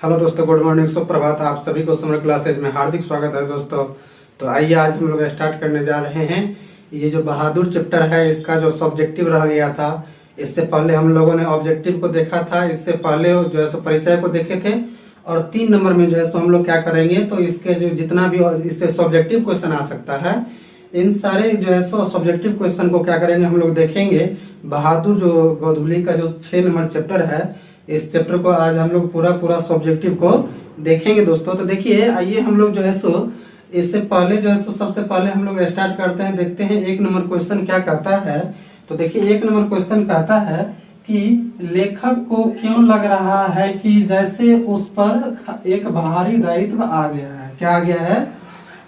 Hello दोस्तों, good morning, सुप्रभात। आप सभी को समर क्लासेज में हार्दिक स्वागत है दोस्तों। तो आइए आज हम लोग स्टार्ट करने जा रहे हैं। ये जो बहादुर चैप्टर है इसका जो सब्जेक्टिव रह गया था, इससे पहले हम लोगों ने ऑब्जेक्टिव को देखा था, इससे पहले जो है सो परिचय को देखे थे। और 3 नंबर में जो है सो हम लोग क्या करेंगे, तो इसके जो जितना भी इससे सब्जेक्टिव क्वेश्चन आ सकता है, इन सारे जो है सो सब्जेक्टिव क्वेश्चन को क्या करेंगे, हम लोग देखेंगे। बहादुर जो गोधूली का जो 6 नंबर चैप्टर है, इस चैप्टर को आज हम लोग पूरा सब्जेक्टिव को देखेंगे दोस्तों। तो देखिए, आइए हम लोग जो है सो इससे पहले जो है सो सबसे पहले हम लोग स्टार्ट करते हैं, देखते हैं 1 नंबर क्वेश्चन क्या कहता है। तो देखिए 1 नंबर क्वेश्चन कहता है कि लेखक को क्यों लग रहा है कि जैसे उस पर एक भारी दायित्व आ गया है। क्या आ गया है?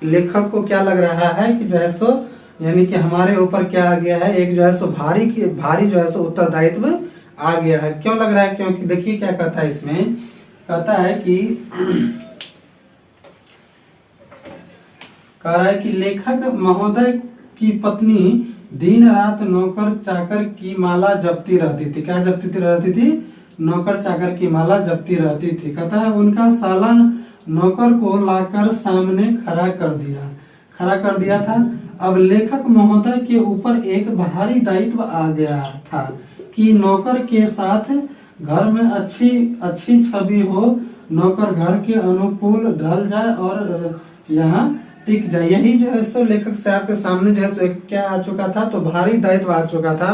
लेखक को क्या लग रहा है कि जो है सो यानी कि हमारे ऊपर क्या आ गया है, एक जो है सो भारी जो है सो उत्तरदायित्व आ गया है। क्यों लग रहा है? क्योंकि देखिए क्या कहता है इसमें, कहता है कि कह रहा है कि लेखक महोदय की पत्नी दिन रात नौकर चाकर की माला जपती रहती थी। क्या जपती रहती थी? नौकर चाकर की माला जपती रहती थी। कहता है उनका साला नौकर को लाकर सामने खड़ा कर दिया था। अब लेखक महोदय के ऊपर एक भारी दायित्व आ गया था कि नौकर के साथ घर में अच्छी छवि हो, नौकर घर के अनुकूल ढल जाए और यहाँ टिक जाए। यही जो है सो लेखक साहब के सामने जो है सो एक क्या आ चुका था, तो भारी दायित्व आ चुका था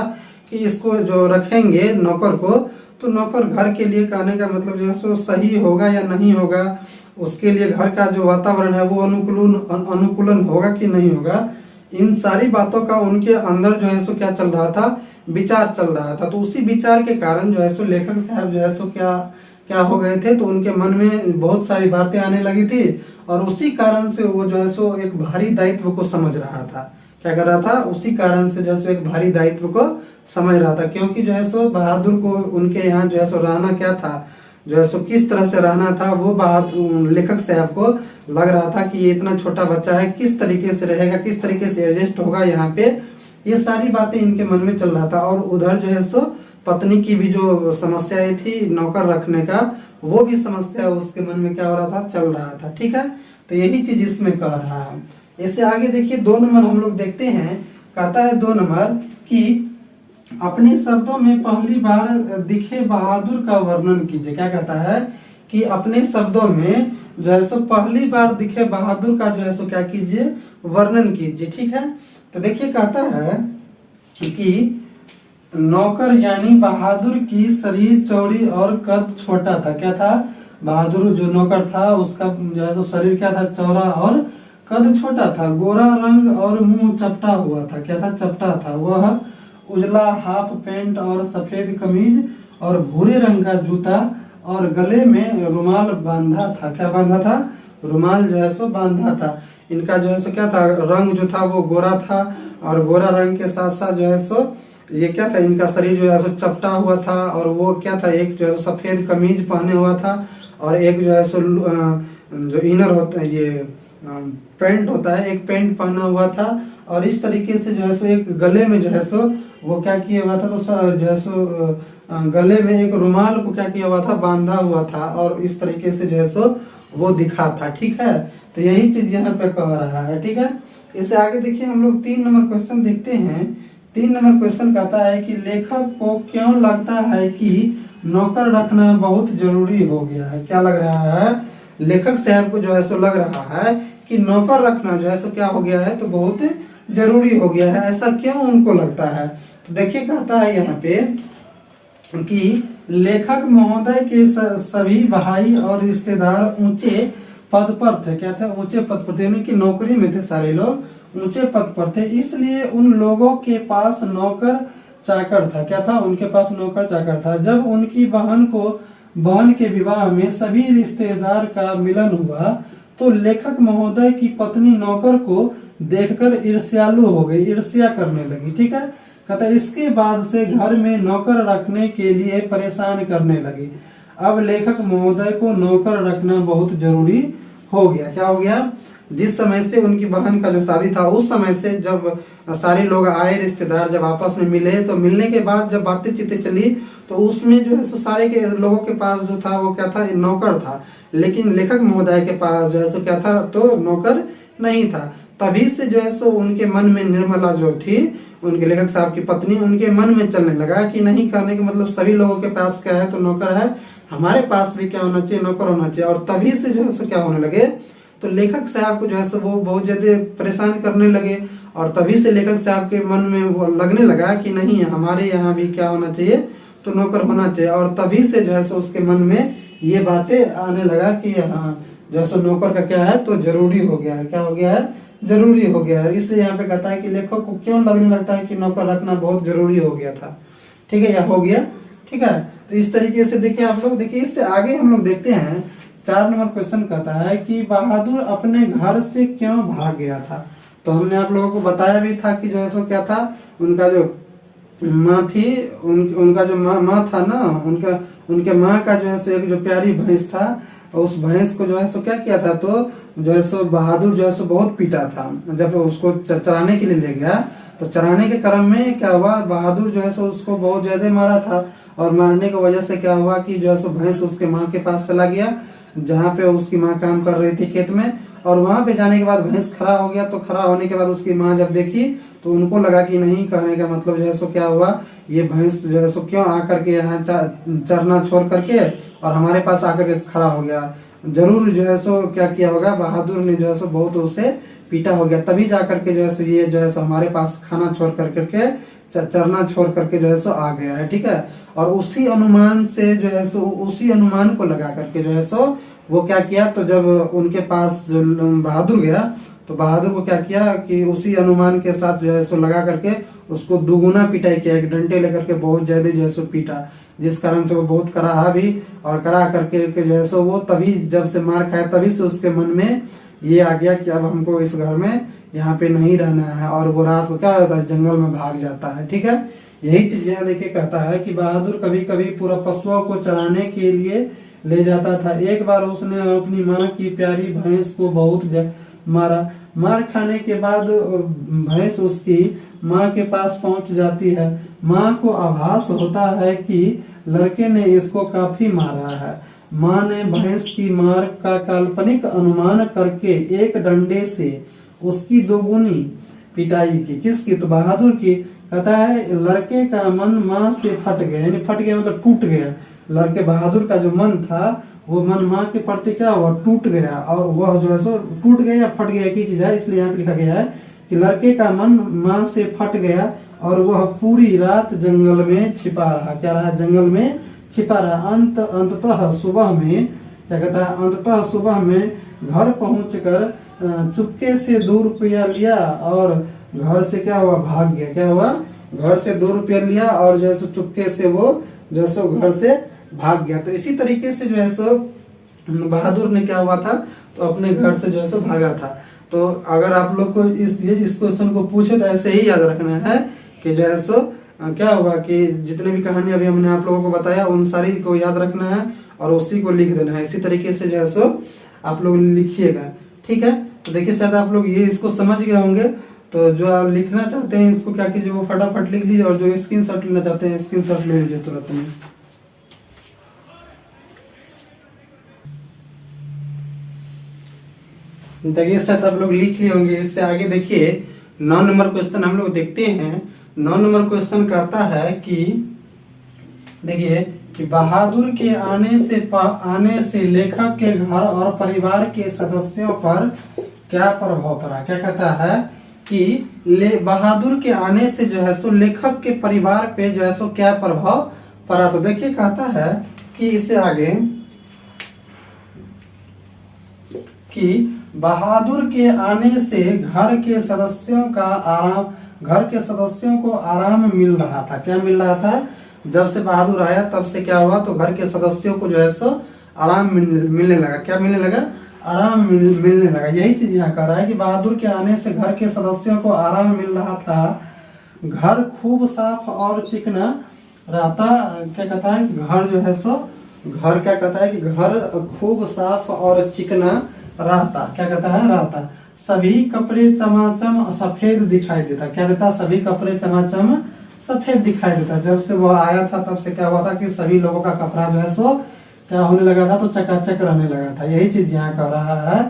कि इसको जो रखेंगे नौकर को, तो नौकर घर के लिए कहने का मतलब जो है सो सही होगा या नहीं होगा, उसके लिए घर का जो वातावरण है वो अनुकूलन होगा कि नहीं होगा। इन सारी बातों का उनके अंदर जो है सो क्या चल रहा था, विचार चल रहा था। तो उसी विचार के कारण जो है सो लेखक साहब जो है सो क्या हो गए थे, तो उनके मन में बहुत सारी बातें आने लगी थी और उसी कारण से वो जो है सो एक भारी दायित्व को समझ रहा था। क्या कर रहा था? उसी कारण से जो है सो एक भारी दायित्व को समझ रहा था, क्योंकि जो है सो बहादुर को उनके यहाँ जो है सो रहना क्या था, जो है सो किस तरह से रहना था, वो बहादुर लेखक साहब को लग रहा था कि ये इतना छोटा बच्चा है, किस तरीके से रहेगा, किस तरीके से एडजस्ट होगा यहाँ पे, ये सारी बातें इनके मन में चल रहा था। और उधर जो है सो पत्नी की भी जो समस्या थी नौकर रखने का, वो भी समस्या उसके मन में क्या हो रहा था, चल रहा था। ठीक है, तो यही चीज इसमें कह रहा है। इससे आगे देखिए 2 नंबर हम लोग देखते हैं। कहता है 2 नंबर कि अपने शब्दों में पहली बार दिखे बहादुर का वर्णन कीजिए। क्या कहता है कि अपने शब्दों में जो है सो पहली बार दिखे बहादुर का जो है सो क्या कीजिए, वर्णन कीजिए। ठीक है, तो देखिए कहता है कि नौकर यानी बहादुर की शरीर चौड़ी और कद छोटा था। क्या था? बहादुर जो नौकर था उसका जो है सो शरीर क्या था, चौड़ा और कद छोटा था। गोरा रंग और मुंह चपटा हुआ था। क्या था? चपटा था। वह उजला हाफ पैंट और सफेद कमीज और भूरे रंग का जूता और गले में रुमाल बांधा था। क्या बांधा था? रुमाल जो है सो बांधा था। इनका जो है सो क्या था, रंग जो था वो गोरा था और गोरा रंग के साथ साथ जो है सो ये क्या था, इनका शरीर जो है सो चपटा हुआ था और वो क्या था, एक जो है सो सफेद कमीज पहने हुआ था और एक जो है सो जो इनर होता है, ये पैंट होता है, एक पैंट पहना हुआ था। और इस तरीके से जो है सो एक गले में जो है सो वो क्या किया हुआ था, तो जो है सो गले में एक रुमाल को क्या किया हुआ था, बांधा हुआ था और इस तरीके से जो है सो वो दिखा था। ठीक है, तो यही चीज यहाँ पे कह रहा है। ठीक है, इससे आगे देखिए हम लोग 3 नंबर क्वेश्चन देखते हैं। 3 नंबर क्वेश्चन कहता है कि लेखक को क्यों लगता है कि नौकर रखना बहुत जरूरी हो गया है। क्या लग रहा है? लेखक साहब को जो है सो लग रहा है कि नौकर रखना जो है सो क्या हो गया है, तो बहुत जरूरी हो गया है। ऐसा क्यों उनको लगता है? तो देखिए कहता है यहाँ पे कि लेखक महोदय के सभी भाई और रिश्तेदार ऊंचे पद पर थे। क्या थे? ऊंचे पद पर थे, यानी कि नौकरी में थे, सारे लोग ऊंचे पद पर थे, इसलिए उन लोगों के पास नौकर चाकर था। क्या था? उनके पास नौकर चाकर था। जब उनकी बहन के विवाह में सभी रिश्तेदार का मिलन हुआ तो लेखक महोदय की पत्नी नौकर को देखकर ईर्ष्यालु हो गई, ईर्ष्या करने लगी। ठीक है, कहता इसके बाद से घर में नौकर रखने के लिए परेशान करने लगी। अब लेखक महोदय को नौकर रखना बहुत जरूरी हो गया। क्या हो गया? जिस समय से उनकी बहन का जो शादी था उस समय से जब सारे लोग आए रिश्तेदार, जब आपस में मिले, तो मिलने के बाद जब बातें चीतें चली तो उसमें जो है सो सारे के लोगों के पास जो था वो क्या था, नौकर था। लेकिन लेखक महोदय के पास जो है सो क्या था, तो नौकर नहीं था। तभी से जो है सो उनके मन में निर्मला जो थी, उनके लेखक साहब की पत्नी, उनके मन में चलने लगा कि नहीं, कहने के मतलब सभी लोगों के पास क्या है तो नौकर है, हमारे पास भी क्या होना चाहिए, नौकर होना चाहिए। और तभी से जो है सो क्या होने लगे, तो लेखक साहब को जो है सो वो बहुत ज़्यादा परेशान करने लगे। और तभी से लेखक साहब के मन में वो लगने लगा कि नहीं, हमारे यहाँ भी क्या होना चाहिए, तो नौकर होना चाहिए। और तभी से जो है सो उसके मन में ये बातें आने लगा कि हाँ, जो है सो नौकर का क्या है, तो जरूरी हो गया है। क्या हो गया है, जरूरी हो गया है। इसलिए यहाँ पे कहता है कि लेखक को क्यों लगने लगता है कि नौकर रखना बहुत जरूरी हो गया था। ठीक है, या हो गया। ठीक है, तो इस तरीके से देखिए आप लोग, देखिए इससे आगे हम लोग देखते हैं 4 नंबर क्वेश्चन कहता है कि बहादुर अपने घर से क्यों भाग गया था। तो हमने आप लोगों को बताया भी था कि जो है सो क्या था, उनका जो माँ थी, उनका जो माँ था ना, उनके माँ का जो है सो एक जो प्यारी भैंस था, उस भैंस को जो है सो क्या किया था, तो जो है सो बहादुर जो है सो बहुत पीटा था। जब उसको चराने के लिए ले गया तो चराने के क्रम में क्या हुआ, बहादुर जो है सो उसको बहुत ज्यादा मारा था। और मारने की वजह से क्या हुआ कि जो है सो भैंस उसके माँ के पास चला गया, जहाँ पे उसकी माँ काम कर रही थी खेत में। और वहां पे जाने के बाद भैंस खड़ा हो गया। तो खड़ा होने के बाद उसकी माँ जब देखी तो उनको लगा कि नहीं, कहने का मतलब जो है सो क्या हुआ, ये भैंस जो है सो क्यों आकर के यहाँ चरना छोड़ करके और हमारे पास आकर के खड़ा हो गया। जरूर जो है सो क्या किया होगा, बहादुर ने जो है सो बहुत उसे पीटा हो गया, तभी जा करके जो है सो ये जो है सो हमारे पास खाना छोड़ करके चरना छोड़ करके जो है सो आ गया है। ठीक है, और उसी अनुमान से जो है सो, उसी अनुमान को लगा करके जो है सो वो क्या किया, तो जब उनके पास जो बहादुर गया तो बहादुर को क्या किया कि उसी अनुमान के साथ जो है सो लगा करके उसको दुगुना पिटाई किया, एक डंडे लेकर के बहुत ज्यादा जो है सो पीटा, जिस कारण से वो बहुत कराहा भी। और करा करके जो है सो वो तभी जब से मार खाया तभी से उसके मन में ये आ गया कि अब हमको इस घर में यहाँ पे नहीं रहना है। और वो रात को क्या होता है, जंगल में भाग जाता है। ठीक है, यही चीज यहाँ देखिए कहता है कि बहादुर कभी कभी पूरा पशुओं को चराने के लिए ले जाता था। एक बार उसने अपनी माँ की प्यारी भैंस को बहुत मारा। मार खाने के बाद भैंस उसकी माँ के पास पहुंच जाती है। माँ को आभास होता है कि लड़के ने इसको काफी मारा है। माँ ने भैंस की मार का काल्पनिक अनुमान करके एक डंडे से उसकी दोगुनी पिटाई की। किसकी, तो बहादुर की। कहता है लड़के का मन माँ से फट गया, यानी फट गया मतलब टूट गया। लड़के बहादुर का जो मन था वो मन माँ के प्रति क्या हुआ, टूट गया। और वह जो है सो टूट गया या फट गया, एक ही चीज है, इसलिए यहाँ पे लिखा गया है कि लड़के का मन माँ से फट गया और वह पूरी रात जंगल में छिपा रहा। क्या रहा, जंगल में छिपा रहा। अंततः सुबह में क्या कहता है, अंततः सुबह में घर पहुंचकर चुपके से 2 रुपया लिया और घर से क्या हुआ, भाग गया। क्या हुआ, घर से 2 रुपया लिया और जो है सो चुपके से वो जो है सो घर से भाग गया। तो इसी तरीके से जो है सो बहादुर ने क्या हुआ था, तो अपने घर से जो है सो भागा था। तो अगर आप लोग को इस क्वेश्चन को पूछे तो ऐसे ही याद रखना है कि जो है सो क्या होगा कि जितने भी कहानी अभी हमने आप लोगों को बताया उन सारी को याद रखना है और उसी को लिख देना है। इसी तरीके से जो है सो आप लोग लिखिएगा। ठीक है, तो देखिए शायद आप लोग ये इसको समझ गए होंगे। तो जो आप लिखना चाहते हैं इसको क्या कीजिए, वो फटाफट लिख लीजिए, और जो स्क्रीनशॉट लेना चाहते हैं स्क्रीनशॉट ले लीजिए तुरंत में। देखिए शायद आप लोग लिख लिए होंगे। इससे आगे देखिए 9 नंबर क्वेश्चन हम लोग देखते हैं। 9 नंबर क्वेश्चन कहता है कि देखिए कि बहादुर के आने से लेखक के घर और परिवार के सदस्यों पर क्या प्रभाव पड़ा। क्या कहता है कि बहादुर के आने से जो है सो लेखक के परिवार पे जो है सो क्या प्रभाव पड़ा। तो देखिए कहता है कि इससे आगे कि बहादुर के आने से घर के सदस्यों को आराम मिल रहा था। क्या मिल रहा था, जब से बहादुर आया तब से क्या हुआ, तो घर के सदस्यों को जो है सो आराम मिलने लगा। क्या मिलने लगा, आराम मिलने लगा। यही चीज यहाँ कह रहा है कि बहादुर के आने से घर के सदस्यों को आराम मिल रहा था। घर खूब साफ और चिकना रहता। क्या कहता है कि घर जो है सो, घर क्या कहता है कि घर खूब साफ और चिकना रहता। क्या कहता है, रहता। सभी कपड़े चमाचम सफेद दिखाई देता। क्या देता? सभी कपड़े चमाचम सफेद दिखाई देता। जब से वो आया था तब से क्या हुआ था कि सभी लोगों का कपड़ा जो है सो क्या होने लगा था, तो चकाचक रहने लगा था। यही चीज यहाँ कह रहा है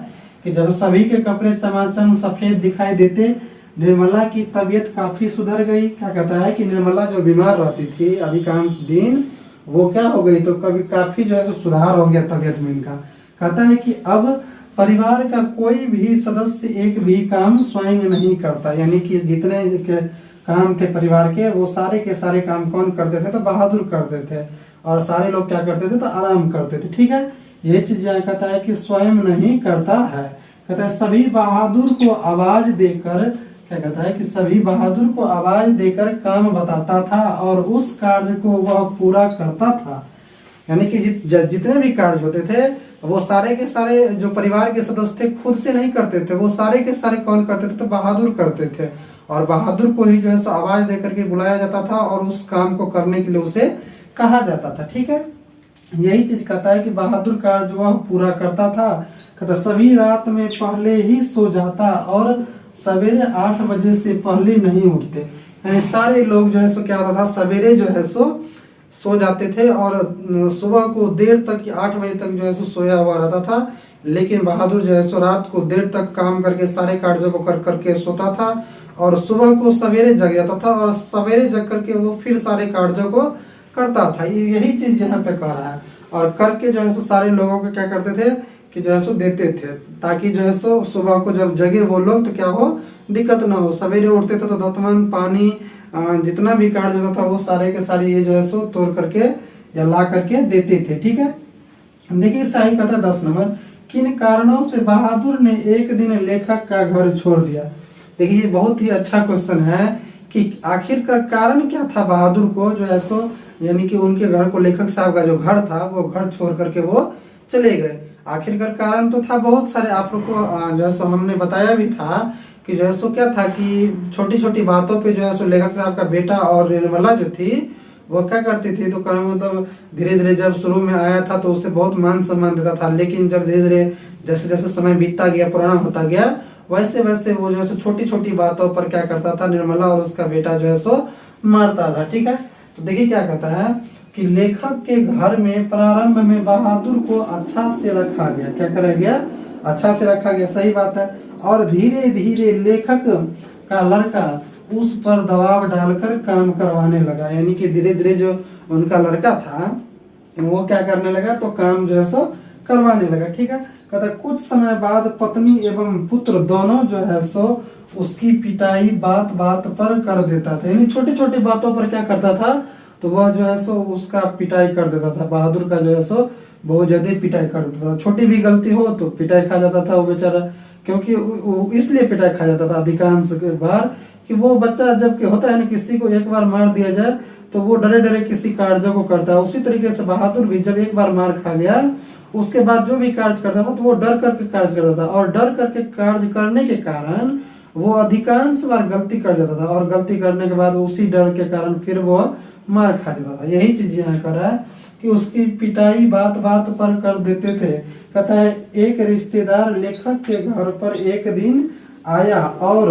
कि जब सभी के कपड़े चमाचम सफेद दिखाई देते, निर्मला की तबीयत काफी सुधर गई। क्या कहता है कि निर्मला जो बीमार रहती थी अधिकांश दिन, वो क्या हो गई, तो कभी काफी जो है तो सुधार हो गया तबीयत में इनका। कहता है कि अब परिवार का कोई भी सदस्य एक भी काम स्वयं नहीं करता, यानी कि जितने काम थे परिवार के, वो सारे के सारे काम कौन करते थे, तो बहादुर करते थे। और सारे लोग क्या करते थे, तो आराम करते थे। ठीक है, ये चीज यहाँ कहता है कि स्वयं नहीं करता है। कहता है सभी बहादुर को आवाज देकर, क्या कहता है कि सभी बहादुर को आवाज देकर काम बताता था और उस कार्य को वह पूरा करता था। यानी कि जितने भी कार्य होते थे वो सारे के सारे जो परिवार के सदस्य थे खुद से नहीं करते थे, वो सारे के सारे कौन करते थे, तो बहादुर करते थे। और बहादुर को ही जो है सो आवाज देकर के बुलाया जाता था और उस काम को करने के लिए उसे कहा जाता था। ठीक है, यही चीज कहता है कि बहादुर कार्य जो वह पूरा करता था। कहता सभी रात में पहले ही सो जाता और सवेरे 8 बजे से पहले नहीं उठते। यानी सारे लोग जो है सो क्या होता था, सवेरे जो है सो जाते थे और सुबह को देर तक 8 बजे तक जो है सो सोया हुआ रहता था। लेकिन बहादुर जो है सो रात को देर तक काम करके सारे कार्यों को कर करके सोता था और सुबह को सवेरे जग जाता था और सवेरे जग करके वो फिर सारे कार्यों को करता था। यही चीज यहाँ पे कह रहा है। और करके जो है सो सारे लोगों को क्या करते थे कि जो है सो देते थे, ताकि जो है सो सुबह को जब जगे वो लोग तो क्या हो, दिक्कत ना हो। सवेरे उठते थे तो दतमन पानी जितना भी कार्य होता था वो सारे के सारे ये जो है सो तोड़ करके या ला करके देते थे। ठीक है, देखिए सही कहता है 10 नंबर, किन कारणों से बहादुर ने एक दिन लेखक का घर छोड़ दिया। देखिए बहुत ही अच्छा क्वेश्चन है कि आखिरकार कारण क्या था बहादुर को जो है सो, यानी कि उनके घर को, लेखक साहब का जो घर था वो घर छोड़ करके वो चले गए। आखिरकार कारण तो था बहुत सारे, आप लोग को जो है सो हमने बताया भी था कि जो है सो क्या था कि छोटी छोटी बातों पे जो है सो लेखक साहब का बेटा और निर्मला जो थी वो क्या करती थी, तो मतलब धीरे धीरे जब शुरू में आया था तो उसे बहुत मान सम्मान देता था। लेकिन जब धीरे धीरे जैसे जैसे समय बीतता गया, पुराना होता गया, वैसे वैसे वो जो है सो छोटी छोटी बातों पर क्या करता था, निर्मला और उसका बेटा जो है सो मारता था। ठीक है, तो देखिए क्या कहता है कि लेखक के घर में प्रारंभ में बहादुर को अच्छा से रखा गया। क्या करा गया? अच्छा से रखा गया, सही बात है। और धीरे धीरे लेखक का लड़का उस पर दबाव डालकर काम करवाने लगा। यानी कि धीरे धीरे जो उनका लड़का था वो क्या करने लगा, तो काम जो है सो करवाने लगा। ठीक है, कहता कुछ समय बाद पत्नी एवं पुत्र दोनों जो है सो उसकी पिटाई बात बात पर कर देता था। यानी छोटी छोटी बातों पर क्या करता था, तो वह जो है सो उसका पिटाई कर देता था। बहादुर का जो है सो बहुत ज्यादा पिटाई कर देता था। छोटी भी गलती हो तो पिटाई खा जाता था वो बेचारा, क्योंकि वो इसलिए पिटाई खा जाता था अधिकांश बार कि वो बच्चा जब होता है ना, किसी को एक बार मार दिया जाए तो वो डरे डरे किसी कार्य को करता है। उसी तरीके से बहादुर भी जब एक बार मार खा गया उसके बाद जो भी कार्य करता था तो वो डर करके कार्य करता था, और डर करके कार्य करने के कारण वो अधिकांश बार गलती कर जाता था, और गलती करने के बाद उसी डर के कारण फिर वो मार खा जाता था। यही चीज यहाँ कर रहा है कि उसकी पिटाई बात बात पर कर देते थे। कहता है एक रिश्तेदार लेखक के घर पर एक दिन आया और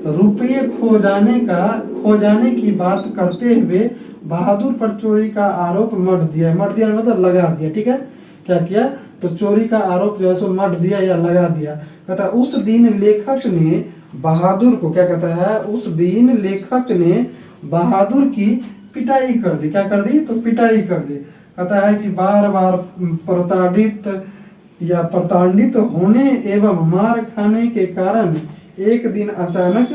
रुपये खो जाने की बात करते हुए बहादुर पर चोरी का आरोप मढ़ दिया। मढ़ दिया मतलब लगा दिया। ठीक है, क्या किया, तो चोरी का आरोप जो है सो मढ़ दिया या लगा दिया। कहता उस दिन लेखक ने बहादुर को, क्या कहता है, उस दिन लेखक ने बहादुर की पिटाई कर दी। क्या कर दी, तो पिटाई कर दी। कहता है कि बार बार प्रताड़ित होने एवं मार खाने के कारण एक दिन अचानक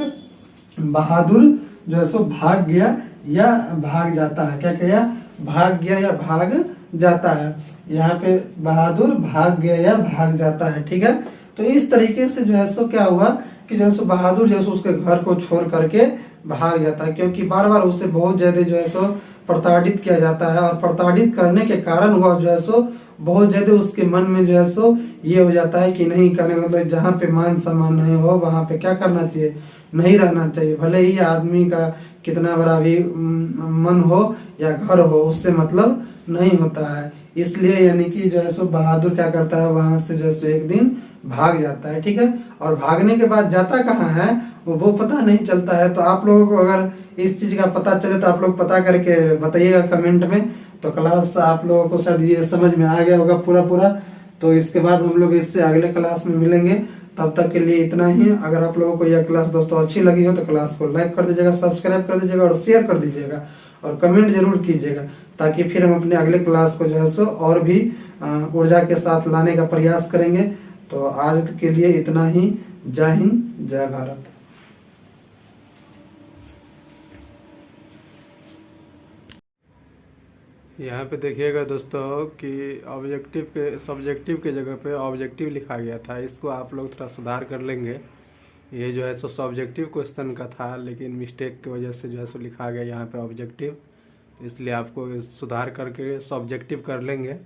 बहादुर जो है सो भाग गया या भाग जाता है। क्या किया, भाग गया या भाग जाता है। यहाँ पे बहादुर भाग गया या भाग जाता है। ठीक है, तो इस तरीके से जो है सो क्या हुआ कि जो है सो बहादुर जो है सो उसके घर को छोड़ करके भाग जाता है, क्योंकि बार बार उसे बहुत ज्यादा जो है सो प्रताड़ित किया जाता है। और प्रताड़ित करने के कारण वह जो है सो बहुत ज्यादा उसके मन में जो है सो ये हो जाता है कि नहीं करने, मतलब जहाँ पे मान सम्मान नहीं हो वहाँ पे क्या करना चाहिए, नहीं रहना चाहिए। भले ही आदमी का कितना बड़ा भी मन हो या घर हो, उससे मतलब नहीं होता है। इसलिए यानी कि जो है सो बहादुर क्या करता है, वहां से जो है सो एक दिन भाग जाता है, ठीक है। और भागने के बाद जाता कहाँ है वो पता नहीं चलता है। तो आप लोगों को अगर इस चीज़ का पता चले तो आप लोग पता करके बताइएगा कमेंट में। तो क्लास आप लोगों को शायद ये समझ में आ गया होगा पूरा पूरा। तो इसके बाद हम लोग इससे अगले क्लास में मिलेंगे, तब तक के लिए इतना ही। अगर आप लोगों को यह क्लास दोस्तों अच्छी लगी हो तो क्लास को लाइक कर दीजिएगा, सब्सक्राइब कर दीजिएगा और शेयर कर दीजिएगा और कमेंट जरूर कीजिएगा, ताकि फिर हम अपने अगले क्लास को जो है सो और भी ऊर्जा के साथ लाने का प्रयास करेंगे। तो आज के लिए इतना ही। जय हिंद, जय भारत। यहाँ पे देखिएगा दोस्तों कि ऑब्जेक्टिव के सब्जेक्टिव के जगह पे ऑब्जेक्टिव लिखा गया था, इसको आप लोग थोड़ा सुधार कर लेंगे। ये जो है सो सब्जेक्टिव क्वेश्चन का था, लेकिन मिस्टेक की वजह से जो है सो लिखा गया यहाँ पे ऑब्जेक्टिव, तो इसलिए आपको सुधार करके सब्जेक्टिव कर लेंगे।